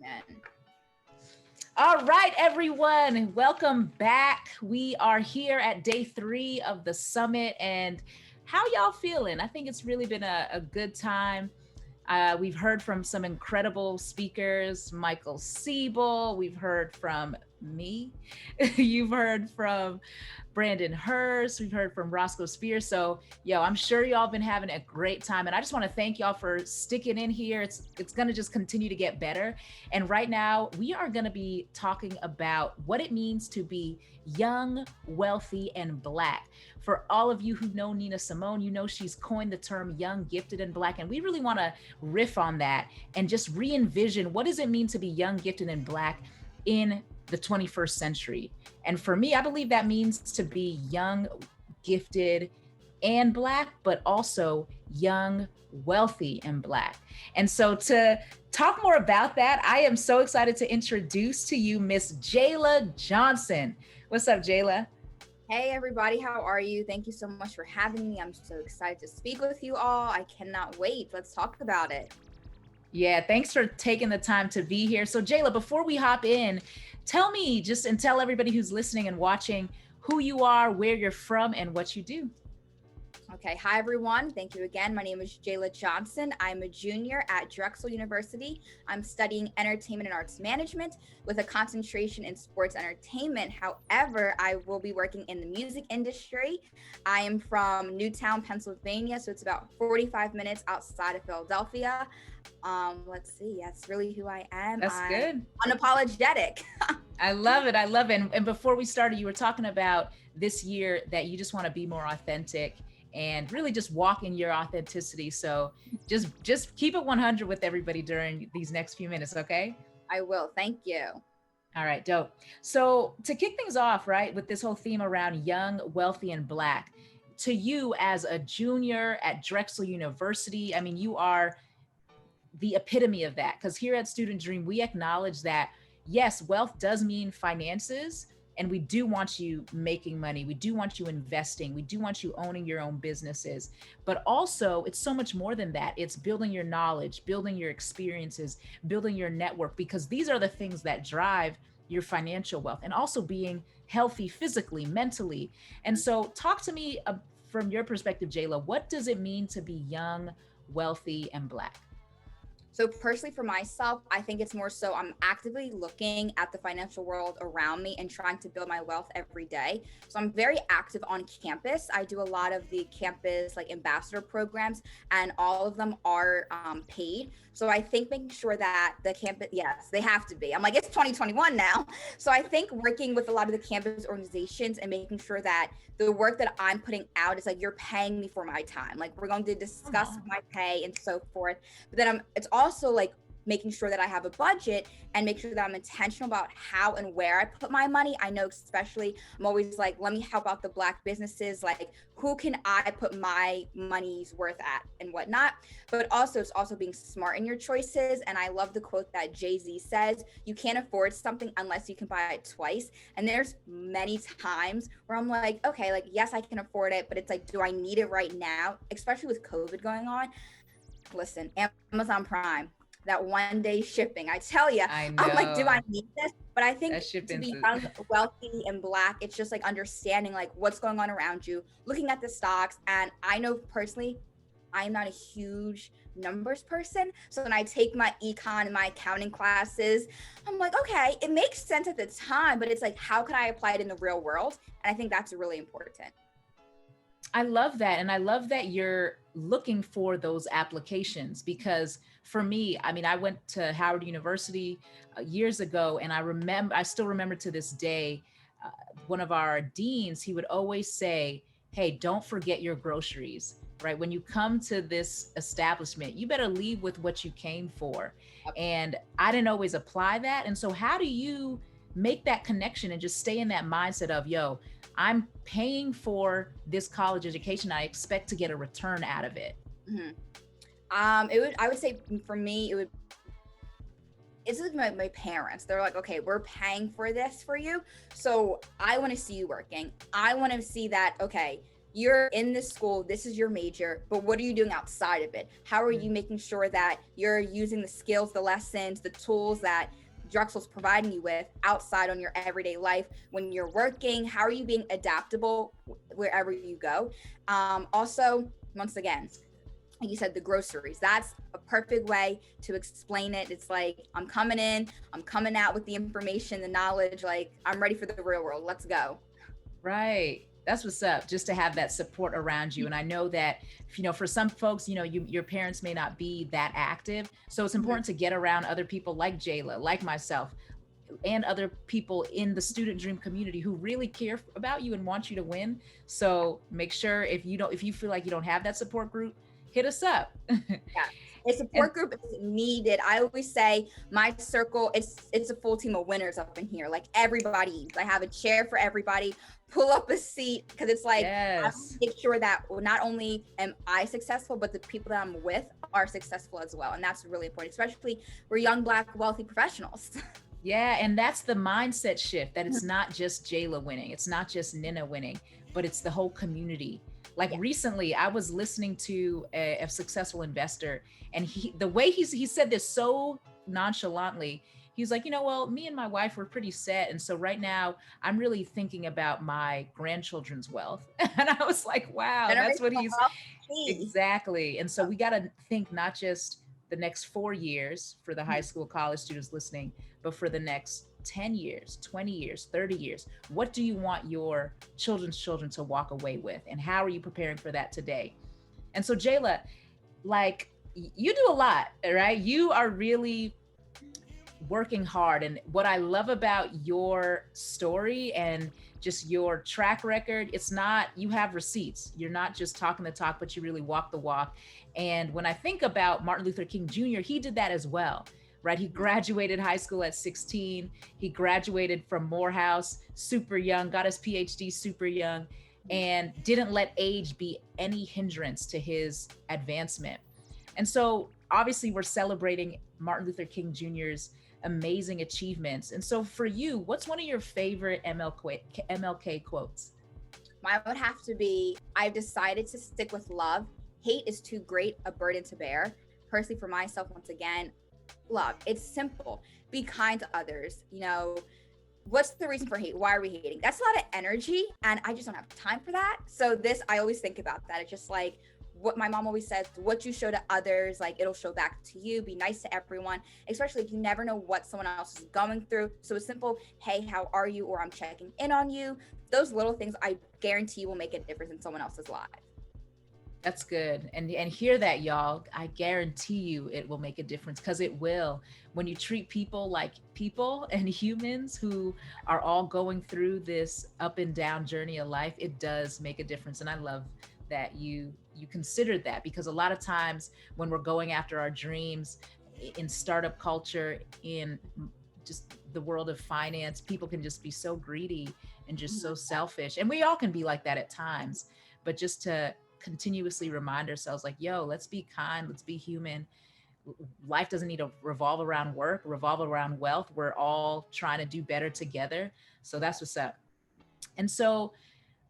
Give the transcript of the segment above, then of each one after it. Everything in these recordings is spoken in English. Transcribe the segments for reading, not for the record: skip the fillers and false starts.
Amen. All right, everyone, welcome back. We are here at day 3 of the summit, and how y'all feeling? I think it's really been a good time. We've heard from some incredible speakers, Michael Siebel. We've heard from me. You've heard from Brandon Hurst. We've heard from Roscoe Spears. So, I'm sure y'all been having a great time. And I just want to thank y'all for sticking in here. It's going to just continue to get better. And right now, we are going to be talking about what it means to be young, wealthy, and Black. For all of you who know Nina Simone, you know she's coined the term young, gifted, and Black. And we really want to riff on that and just re-envision what does it mean to be young, gifted, and Black in the 21st century. And for me, I believe that means to be young, gifted, and Black, but also young, wealthy, and Black. And so to talk more about that, I am so excited to introduce to you Miss Jayla Johnson. What's up, Jayla? Hey, everybody. How are you? Thank you so much for having me. I'm so excited to speak with you all. I cannot wait. Let's talk about it. Yeah, thanks for taking the time to be here. So Jayla, before we hop in, tell me and tell everybody who's listening and watching who you are, where you're from, and what you do. Okay. Hi, everyone. Thank you again. My name is Jayla Johnson. I'm a junior at Drexel University. I'm studying entertainment and arts management with a concentration in sports entertainment. However, I will be working in the music industry. I am from Newtown, Pennsylvania, so it's about 45 minutes outside of Philadelphia. Let's see. That's really who I am. That's good. Unapologetic. I love it. I love it. And before we started, you were talking about this year that you just want to be more authentic and really just walk in your authenticity. So just keep it 100 with everybody during these next few minutes, okay? I will. Thank you. All right, dope. So to kick things off, right, with this whole theme around young, wealthy, and Black, to you as a junior at Drexel University, I mean, you are the epitome of that. Because here at Student Dream, we acknowledge that, yes, wealth does mean finances, and we do want you making money. We do want you investing. We do want you owning your own businesses. But also, it's so much more than that. It's building your knowledge, building your experiences, building your network, because these are the things that drive your financial wealth, and also being healthy physically, mentally. And so talk to me from your perspective, Jayla, what does it mean to be young, wealthy, and Black? So personally for myself, I think it's more so I'm actively looking at the financial world around me and trying to build my wealth every day. So I'm very active on campus. I do a lot of the campus like ambassador programs, and all of them are paid. So I think making sure that the campus, yes, they have to be. I'm like, it's 2021 now. So I think working with a lot of the campus organizations and making sure that the work that I'm putting out is like, you're paying me for my time. Like we're going to discuss my pay and so forth. But then it's also like making sure that I have a budget and make sure that I'm intentional about how and where I put my money. I know, especially I'm always like, let me help out the Black businesses. Like, who can I put my money's worth at and whatnot? But also, it's also being smart in your choices. And I love the quote that Jay-Z says, you can't afford something unless you can buy it twice. And there's many times where I'm like, okay, like, yes, I can afford it, but it's like, do I need it right now? Especially with COVID going on. Listen, Amazon Prime, that 1-day shipping. I tell you, I'm like, do I need this? But I think to be young, wealthy, and Black, it's just like understanding like what's going on around you, looking at the stocks. And I know personally, I'm not a huge numbers person. So when I take my econ and my accounting classes, I'm like, okay, it makes sense at the time, but it's like, how can I apply it in the real world? And I think that's really important. I love that. And I love that you're looking for those applications, because for me, I mean, I went to Howard University years ago, and I still remember to this day, one of our deans, he would always say, hey, don't forget your groceries, right? When you come to this establishment, you better leave with what you came for. And I didn't always apply that. And so how do you make that connection and just stay in that mindset of, I'm paying for this college education, I expect to get a return out of it? Mm-hmm. I would say for me, it's like my parents. They're like, okay, we're paying for this for you. So I want to see you working. I want to see that, okay, you're in this school, this is your major, but what are you doing outside of it? How are you making sure that you're using the skills, the lessons, the tools that Drexel's providing you with outside on your everyday life when you're working? How are you being adaptable wherever you go? Also, once again, like you said, the groceries, that's a perfect way to explain it. It's like, I'm coming in, I'm coming out with the information, the knowledge, like I'm ready for the real world. Let's go. Right. That's what's up, just to have that support around you. And I know that, for some folks, your parents may not be that active. So it's important to get around other people like Jayla, like myself, and other people in the student dream community who really care about you and want you to win. So make sure if you feel like you don't have that support group, hit us up. Yeah. A support group is needed. I always say my circle, it's a full team of winners up in here. Like everybody eats. I have a chair for everybody. Pull up a seat, because it's like, I make sure that not only am I successful, but the people that I'm with are successful as well. And that's really important, especially we're young, Black, wealthy professionals. Yeah, and that's the mindset shift, that it's not just Jayla winning, it's not just Nina winning, but it's the whole community. Like recently, I was listening to a successful investor, and the way he said this so nonchalantly, he's like, well, me and my wife were pretty set. And so right now I'm really thinking about my grandchildren's wealth. And I was like, wow, that's what he's exactly. And so we got to think not just the next 4 years for the high school, college students listening, but for the next 10 years, 20 years, 30 years. What do you want your children's children to walk away with? And how are you preparing for that today? And so Jayla, like, you do a lot, right? You are really working hard. And what I love about your story and just your track record, it's not, you have receipts. You're not just talking the talk, but you really walk the walk. And when I think about Martin Luther King Jr., he did that as well, right? He graduated high school at 16. He graduated from Morehouse super young, got his PhD super young, and didn't let age be any hindrance to his advancement. And so obviously we're celebrating Martin Luther King Jr.'s amazing achievements. And so for you, what's one of your favorite MLK quotes? Mine would have to be, I've decided to stick with love. Hate is too great a burden to bear. Personally, for myself, once again, love. It's simple. Be kind to others. What's the reason for hate? Why are we hating? That's a lot of energy, and I just don't have time for that. So I always think about that. It's just like what my mom always says, what you show to others, like it'll show back to you. Be nice to everyone, especially if you never know what someone else is going through. So it's simple, hey, how are you? Or I'm checking in on you. Those little things, I guarantee will make a difference in someone else's life. That's good. And hear that, y'all. I guarantee you it will make a difference, because it will. When you treat people like people and humans who are all going through this up and down journey of life, it does make a difference. And I love that you considered that, because a lot of times when we're going after our dreams in startup culture, in just the world of finance, people can just be so greedy and just so selfish. And we all can be like that at times, but just to continuously remind ourselves, like, yo, let's be kind, let's be human. Life doesn't need to revolve around work, revolve around wealth. We're all trying to do better together. So that's what's up. And so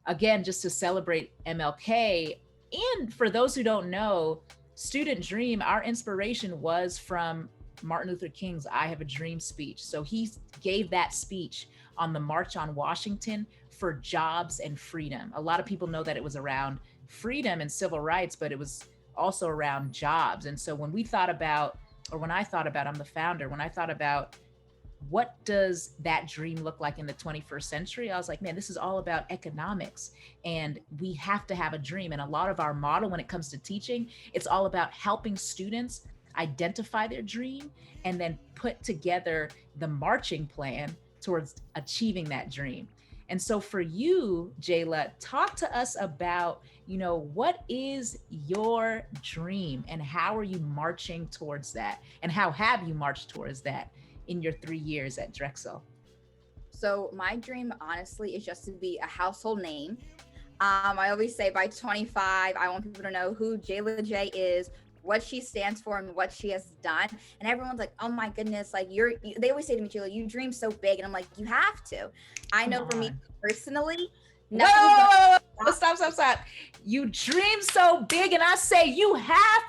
again, just to celebrate MLK, and for those who don't know, Student Dream, our inspiration was from Martin Luther King's I Have a Dream speech. So he gave that speech on the March on Washington for jobs and freedom. A lot of people know that it was around freedom and civil rights, but it was also around jobs. And so when I thought about, I'm the founder, when I thought about what does that dream look like in the 21st century, I was like, man, this is all about economics, and we have to have a dream. And a lot of our model when it comes to teaching, it's all about helping students identify their dream and then put together the marching plan towards achieving that dream. And so for you, Jayla, talk to us about, what is your dream and how are you marching towards that? And how have you marched towards that in your 3 years at Drexel? So my dream, honestly, is just to be a household name. I always say by 25, I want people to know who Jayla J is, what she stands for, and what she has done. And everyone's like, oh my goodness, like they always say to me, Jayla, you dream so big. And I'm like, you have to. I know for me personally, Stop. You dream so big, and I say you have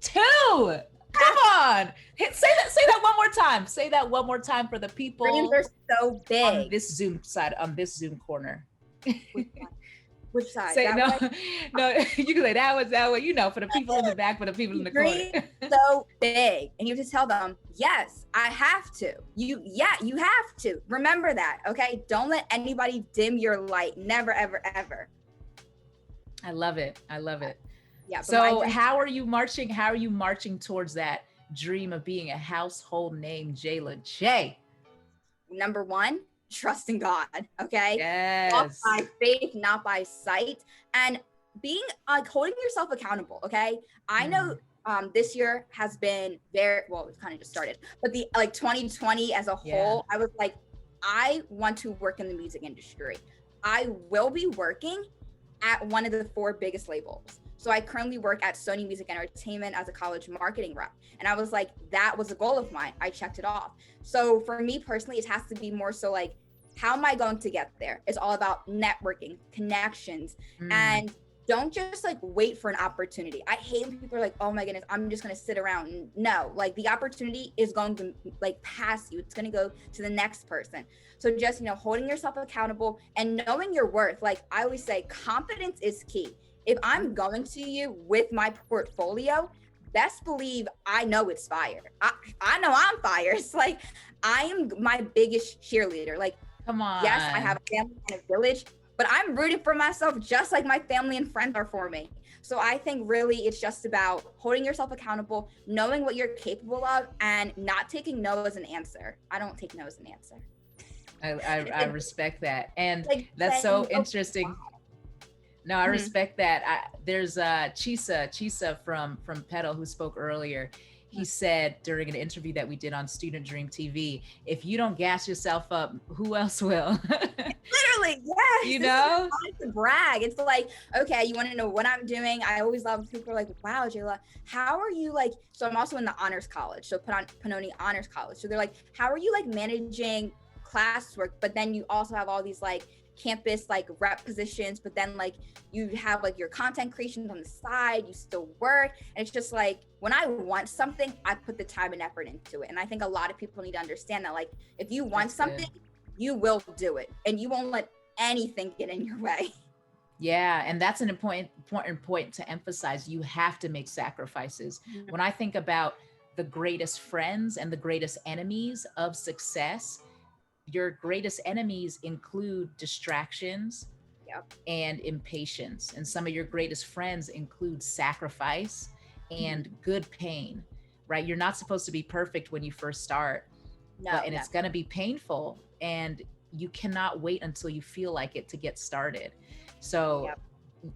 to. Come on. Say that one more time. Say that one more time for the people. Dreams are so big. On this Zoom side, on this Zoom corner. Which side? Say no, way? no. You can say that way. You know, for the people in the back, for the people in the corner. So big, and you have to tell them, yes, I have to. You have to. Remember that, okay? Don't let anybody dim your light. Never, ever, ever. I love it. Yeah. So how are you marching? How are you marching towards that dream of being a household name, Jayla J? Number one, trust in God. Okay. Yes. Walk by faith, not by sight, and being holding yourself accountable. Okay. I know this year has been it kind of just started, but the 2020 as a whole, I was like, I want to work in the music industry. I will be working at one of the 4 biggest labels. So I currently work at SONY Music Entertainment as a college marketing rep. And I was like, that was a goal of mine. I checked it off. So for me personally, it has to be more so like, how am I going to get there? It's all about networking, connections, and don't just wait for an opportunity. I hate when people are like, oh my goodness, I'm just going to sit around. No, the opportunity is going to pass you. It's going to go to the next person. So just, holding yourself accountable and knowing your worth. Like I always say, confidence is key. If I'm going to you with my portfolio, best believe I know it's fire. I know I'm fire. It's like, I am my biggest cheerleader. Come on. Yes, I have a family and a village, but I'm rooting for myself just like my family and friends are for me. So I think really it's just about holding yourself accountable, knowing what you're capable of, and not taking no as an answer. I don't take no as an answer. I respect that. And that's so interesting. No, I respect that. There's Chisa from Petal who spoke earlier. He said during an interview that we did on Student Dream TV, if you don't gas yourself up, who else will? Literally, yes. You know? It's to brag. It's like, okay, you want to know what I'm doing? I always love people are like, wow, Jayla, how are you so I'm also in the honors college, so Pannoni Honors College. So they're like, how are you managing classwork, but then you also have all these campus rep positions, but then you have your content creations on the side, you still work, and it's just when I want something, I put the time and effort into it. And I think a lot of people need to understand that if you want something, you will do it, and you won't let anything get in your way. Yeah, and that's an important point to emphasize. You have to make sacrifices. When I think about the greatest friends and the greatest enemies of success, your greatest enemies include distractions and impatience. And some of your greatest friends include sacrifice and good pain, right? You're not supposed to be perfect when you first start, it's going to be painful, and you cannot wait until you feel like it to get started. So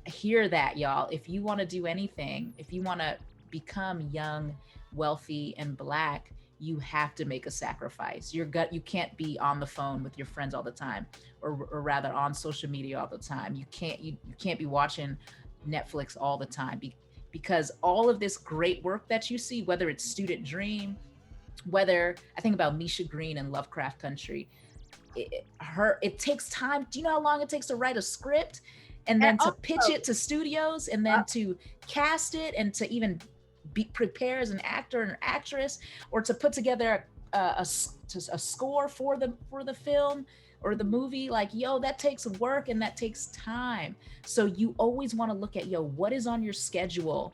hear that, y'all. If you want to do anything, if you want to become young, wealthy, and Black, you have to make a sacrifice. You can't be on the phone with your friends all the time, or rather on social media all the time. You can't be watching Netflix all the time, because all of this great work that you see, whether it's Student Dream, whether I think about Misha Green and Lovecraft Country, it takes time. Do you know how long it takes to write a script, and then to pitch it to studios, and then to cast it, and to even prepare as an actor and actress, or to put together a score for the film or the movie? That takes work and that takes time. So you always want to look at, what is on your schedule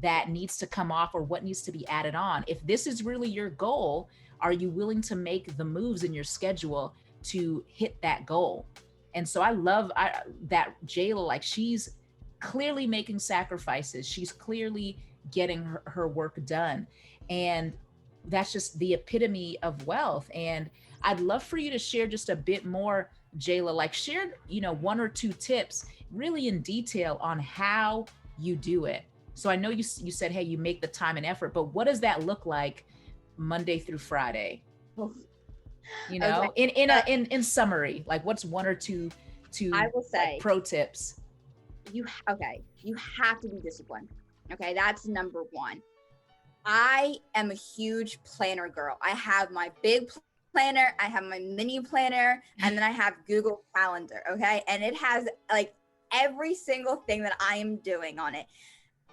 that needs to come off, or what needs to be added on? If this is really your goal, are you willing to make the moves in your schedule to hit that goal? And so I love that Jayla, she's clearly making sacrifices. She's clearly getting her work done. And that's just the epitome of wealth. And I'd love for you to share just a bit more, Jayla, share, 1 or 2 tips really in detail on how you do it. So I know you said, hey, you make the time and effort, but what does that look like Monday through Friday? In summary, what's 1 or 2 I will say pro tips? You have to be disciplined. Okay, that's number 1. I am a huge planner girl. I have my big planner, I have my mini planner, and then I have Google Calendar. Okay, and it has every single thing that I am doing on it.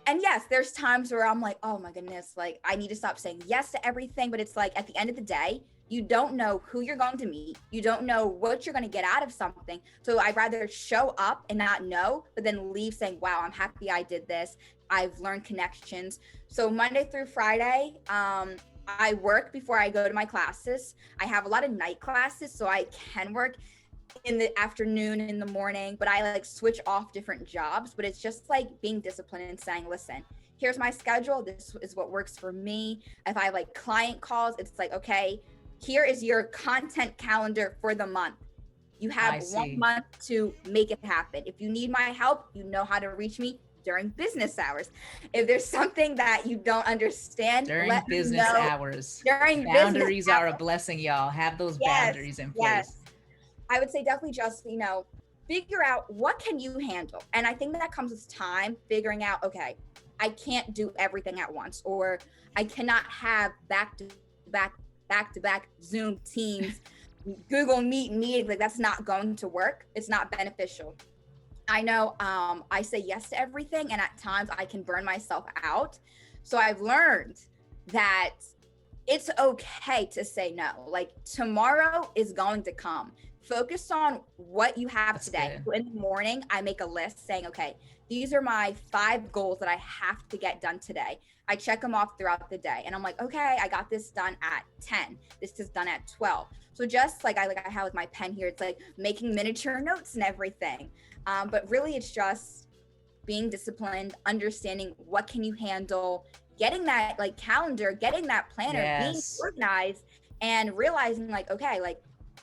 And yes, there's times where I'm like, oh my goodness, like I need to stop saying yes to everything. But it's like at the end of the day, you don't know who you're going to meet. You don't know what you're going to get out of something. So I'd rather show up and not know, but then leave saying, wow, I'm happy I did this. I've learned connections. So Monday through Friday, I work before I go to my classes. I have a lot of night classes, so I can work in the afternoon, in the morning, but I like switch off different jobs. But it's just like being disciplined and saying, listen, here's my schedule. This is what works for me. If I have like client calls, it's like, okay, here is your content calendar for the month. You have 1 month to make it happen. If you need my help, you know how to reach me during business hours. If there's something that you don't understand, during business hours. During boundaries business are a blessing, y'all. Have those boundaries in place. Yes. I would say definitely just, figure out what can you handle. And I think that comes with time, figuring out, okay, I can't do everything at once, or I cannot have back-to-back Zoom, Teams, Google Meet meetings. Like that's not going to work. It's not beneficial. I know I say yes to everything, and at times I can burn myself out. So I've learned that it's okay to say no. Like tomorrow is going to come. Focus on what you have today. So in the morning, I make a list saying, okay, these are my 5 goals that I have to get done today. I check them off throughout the day. And I'm like, okay, I got this done at 10. This is done at 12. So just like I have with my pen here, it's like making miniature notes and everything. But really it's just being disciplined, understanding what can you handle, getting that like calendar, getting that planner, being organized, and realizing like, okay, like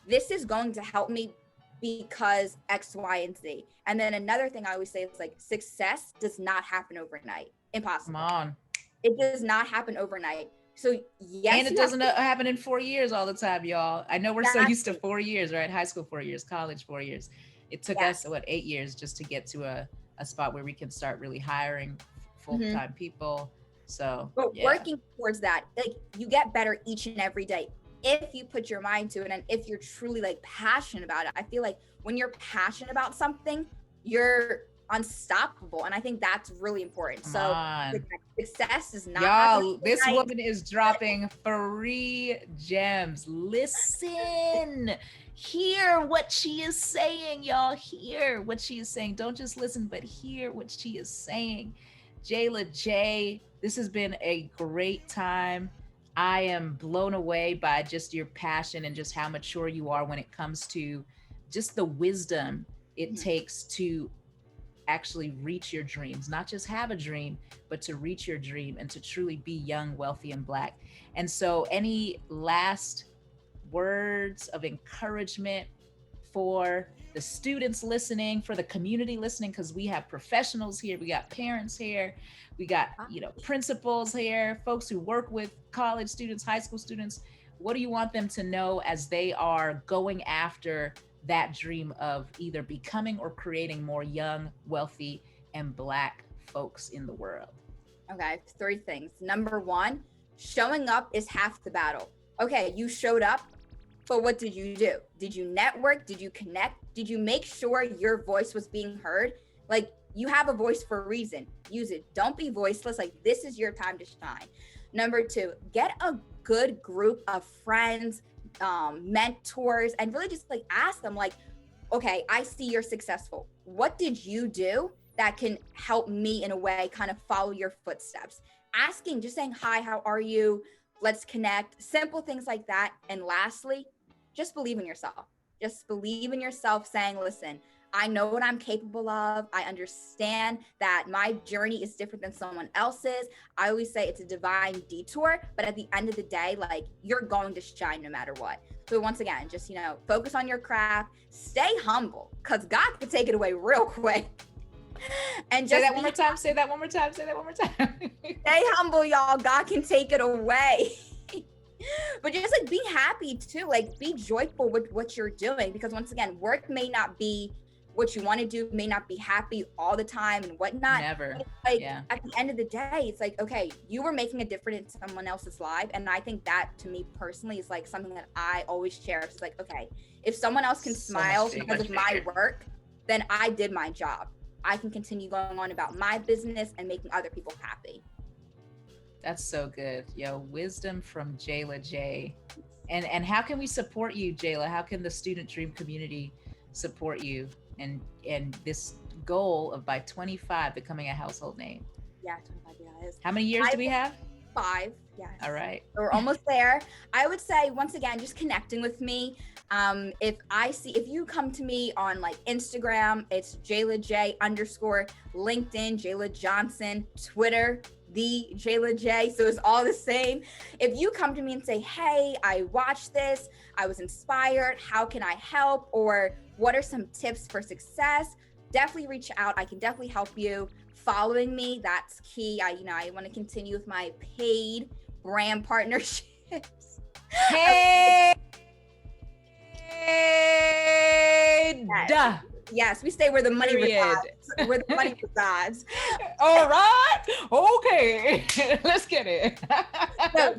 this is going to help me because X, Y, and Z. And then another thing I always say is like success does not happen overnight. Impossible. Come on. It does not happen overnight. So yes. And it doesn't happen in 4 years all the time, y'all. I know we're so used to 4 years, right? High school 4 years, college 4 years. It took us 8 years just to get to a spot where we can start really hiring full-time people. So but working towards that, like you get better each and every day if you put your mind to it, and if you're truly like passionate about it. I feel like when you're passionate about something, you're unstoppable, and I think that's really important. Success is not, y'all, this woman is dropping free gems. Listen, hear what she is saying, y'all. Hear what she is saying. Don't just listen, but hear what she is saying. Jayla J, this has been a great time. I am blown away by just your passion and just how mature you are when it comes to just the wisdom it takes to actually reach your dreams, not just have a dream, but to reach your dream and to truly be young, wealthy, and Black. And so any last words of encouragement for the students listening, for the community listening, because we have professionals here, we got parents here, we got principals here, folks who work with college students, high school students. What do you want them to know as they are going after that dream of either becoming or creating more young, wealthy, and Black folks in the world? Okay, 3 things. Number 1, showing up is half the battle. Okay, you showed up, but what did you do? Did you network? Did you connect? Did you make sure your voice was being heard? Like, you have a voice for a reason. Use it. Don't be voiceless. Like, this is your time to shine. Number 2, get a good group of friends, mentors, and really just like ask them like, okay, I see you're successful. What did you do that can help me in a way kind of follow your footsteps? Asking, just saying, hi, how are you? Let's connect. Simple things like that. And lastly, just believe in yourself. Just believe in yourself, saying, listen, I know what I'm capable of. I understand that my journey is different than someone else's. I always say it's a divine detour, but at the end of the day, like, you're going to shine no matter what. So once again, just, focus on your craft, stay humble, because God could take it away real quick. And just say that one more time. Say that one more time. Say that one more time. Stay humble, y'all. God can take it away. But just like be happy too, like be joyful with what you're doing, because once again, work may not be what you want to do, may not be happy all the time and whatnot. Never. Like at the end of the day, it's like, okay, you were making a difference in someone else's life. And I think that to me personally is like something that I always cherish. It's like, okay, if someone else can smile because of my work, then I did my job. I can continue going on about my business and making other people happy. That's so good. Yo, wisdom from Jayla J. And how can we support you, Jayla? How can the Student Dream community support you and this goal of by 25 becoming a household name? Yeah, 25, yeah. How many years do we have? 5. Yes. All right. So we're almost there. I would say, once again, just connecting with me. If you come to me on like Instagram, it's Jayla J _ LinkedIn, Jayla Johnson, Twitter, the Jayla J. So it's all the same. If you come to me and say, hey, I watched this, I was inspired, how can I help? Or what are some tips for success? Definitely reach out. I can definitely help you. Following me, that's key. I want to continue with my paid brand partnerships. Hey, duh. Yes, we stay where the money resides. Where the money resides. All right. Okay. Let's get it. So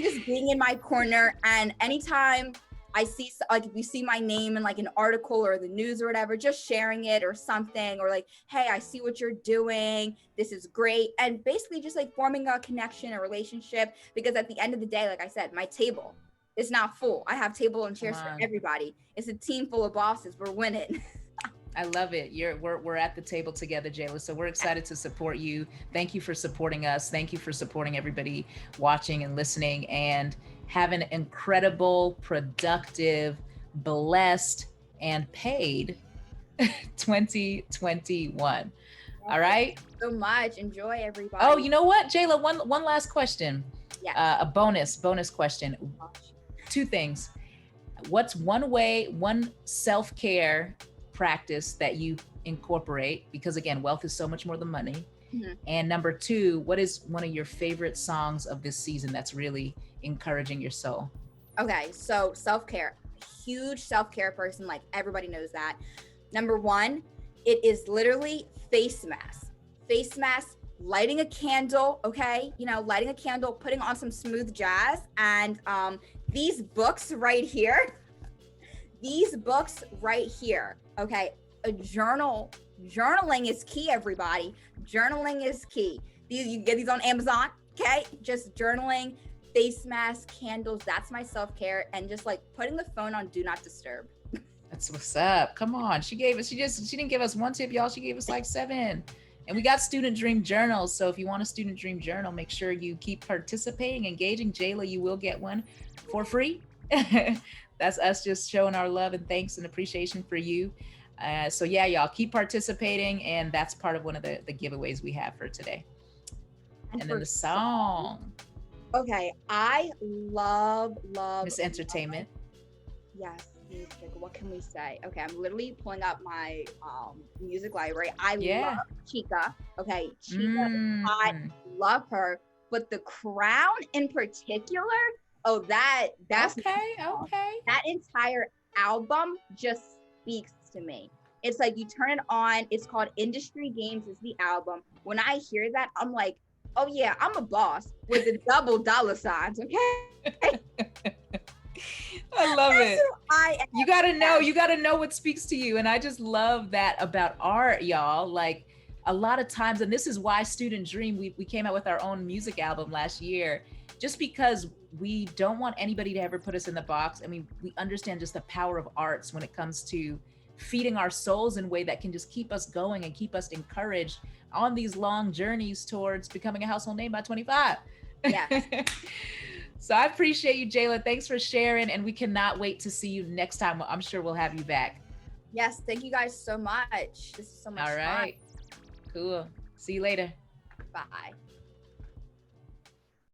just being in my corner, and anytime I see, like, if you see my name in like an article or the news or whatever, just sharing it or something, or like, hey, I see what you're doing. This is great. And basically just like forming a connection, a relationship, because at the end of the day, like I said, my table is not full. I have table and chairs for everybody. It's a team full of bosses. We're winning. I love it. We're at the table together, Jayla. So we're excited to support you. Thank you for supporting us. Thank you for supporting everybody watching and listening, and have an incredible, productive, blessed, and paid 2021. All right. Thank you so much. Enjoy, everybody. Oh, you know what, Jayla? One last question. Yeah. A bonus question. 2 things. What's one self-care practice that you incorporate? Because again, wealth is so much more than money. Mm-hmm. And number 2, what is one of your favorite songs of this season that's really encouraging your soul? Okay, so self-care, huge self-care person, like everybody knows that. Number 1, it is literally face mask, lighting a candle, okay? Lighting a candle, putting on some smooth jazz, and these books right here, okay? A journaling is key, everybody. Journaling is key. You get these on Amazon, okay? Just journaling, face mask, candles, that's my self-care. And just like putting the phone on do not disturb. That's what's up. Come on. She didn't give us 1 tip, y'all. She gave us like 7. And we got Student Dream journals. So if you want a Student Dream journal, make sure you keep participating, engaging. Jayla, you will get one for free. That's us just showing our love and thanks and appreciation for you. So yeah, y'all keep participating, and that's part of one of the giveaways we have for today. And then the song. Okay, I love Miss Entertainment. Yes, music. What can we say? Okay, I'm literally pulling up my music library. I love Chica. Okay, Chica, I love her, but The Crown in particular. Oh, that's okay. That entire album just speaks to me. It's like you turn it on. It's called Industry Games is the album. When I hear that, I'm like, oh yeah, I'm a boss with the double dollar signs. Okay. I love it. You gotta know what speaks to you. And I just love that about art, y'all. Like a lot of times, and this is why Student Dream, we came out with our own music album last year, just because we don't want anybody to ever put us in the box. I mean, we understand just the power of arts when it comes to feeding our souls in a way that can just keep us going and keep us encouraged on these long journeys towards becoming a household name by 25. Yeah. So I appreciate you, Jayla. Thanks for sharing. And we cannot wait to see you next time. I'm sure we'll have you back. Yes. Thank you guys so much. This is so much fun. All right. Cool. See you later. Bye.